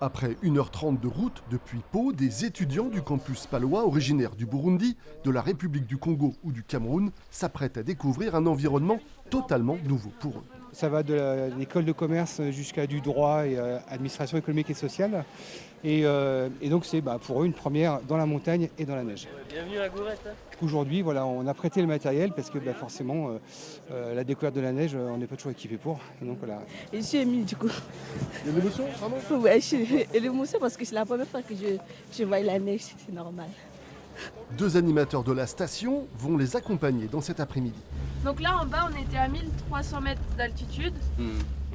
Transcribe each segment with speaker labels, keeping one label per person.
Speaker 1: Après 1h30 de route depuis Pau, des étudiants du campus palois, originaires du Burundi, de la République du Congo ou du Cameroun, s'apprêtent à découvrir un environnement totalement nouveau pour eux.
Speaker 2: Ça va de l'école de commerce jusqu'à du droit et administration économique et sociale. Et donc c'est pour eux une première dans la montagne et dans la neige.
Speaker 3: Bienvenue à Gourette.
Speaker 2: Aujourd'hui, on a prêté le matériel parce que forcément, la découverte de la neige, on n'est pas toujours équipé pour. Et donc, voilà.
Speaker 4: Et je suis émue du coup.
Speaker 1: Il y a une émotion, vraiment?
Speaker 4: Ouais, je suis l'émotion parce que c'est la première fois que je vois la neige, c'est normal.
Speaker 1: Deux animateurs de la station vont les accompagner dans cet après-midi.
Speaker 5: Donc là en bas on était à 1300 mètres d'altitude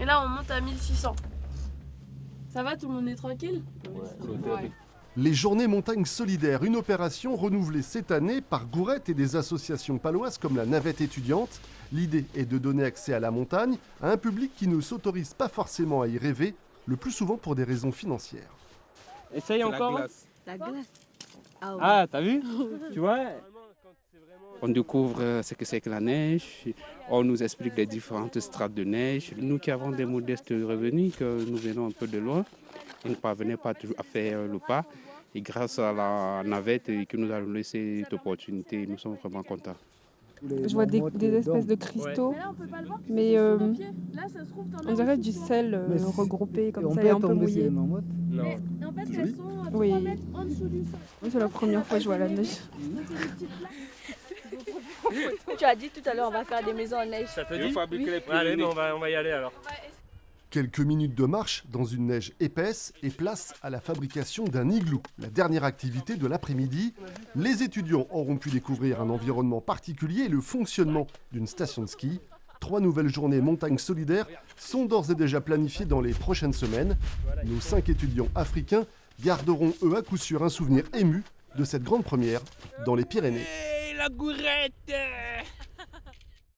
Speaker 5: et là on monte à 1600. Ça va, tout le monde est tranquille? Ouais.
Speaker 1: Les Journées Montagnes Solidaires, une opération renouvelée cette année par Gourette et des associations paloises comme la Navette étudiante. L'idée est de donner accès à la montagne à un public qui ne s'autorise pas forcément à y rêver, le plus souvent pour des raisons financières.
Speaker 3: Essaye encore.
Speaker 4: La glace. Ah, ouais.
Speaker 3: Ah, t'as vu? Tu vois?
Speaker 6: On découvre ce que c'est que la neige, on nous explique les différentes strates de neige. Nous qui avons des modestes revenus, que nous venons un peu de loin, ils ne parvenaient pas toujours à faire le pas. Et grâce à la navette qui nous a laissé cette opportunité, nous sommes vraiment contents.
Speaker 7: Je vois des espèces de cristaux, mais on dirait du sel regroupé comme ça et un peu mouillé.
Speaker 3: Non.
Speaker 5: Mais en fait elles sont à 3
Speaker 7: Oui.
Speaker 5: mètres en dessous du sol.
Speaker 7: C'est la première fois que je vois la neige.
Speaker 4: Tu as dit tout à l'heure on va faire des maisons en neige.
Speaker 3: Ça te dit?
Speaker 6: fabriquer les
Speaker 3: Allez, mais on va y aller alors.
Speaker 1: Quelques minutes de marche dans une neige épaisse et place à la fabrication d'un igloo. La dernière activité de l'après-midi, les étudiants auront pu découvrir un environnement particulier et le fonctionnement d'une station de ski. 3 nouvelles journées montagnes solidaires sont d'ores et déjà planifiées dans les prochaines semaines. Nos 5 étudiants africains garderont eux à coup sûr un souvenir ému de cette grande première dans les Pyrénées.
Speaker 3: Hey, la Gourette!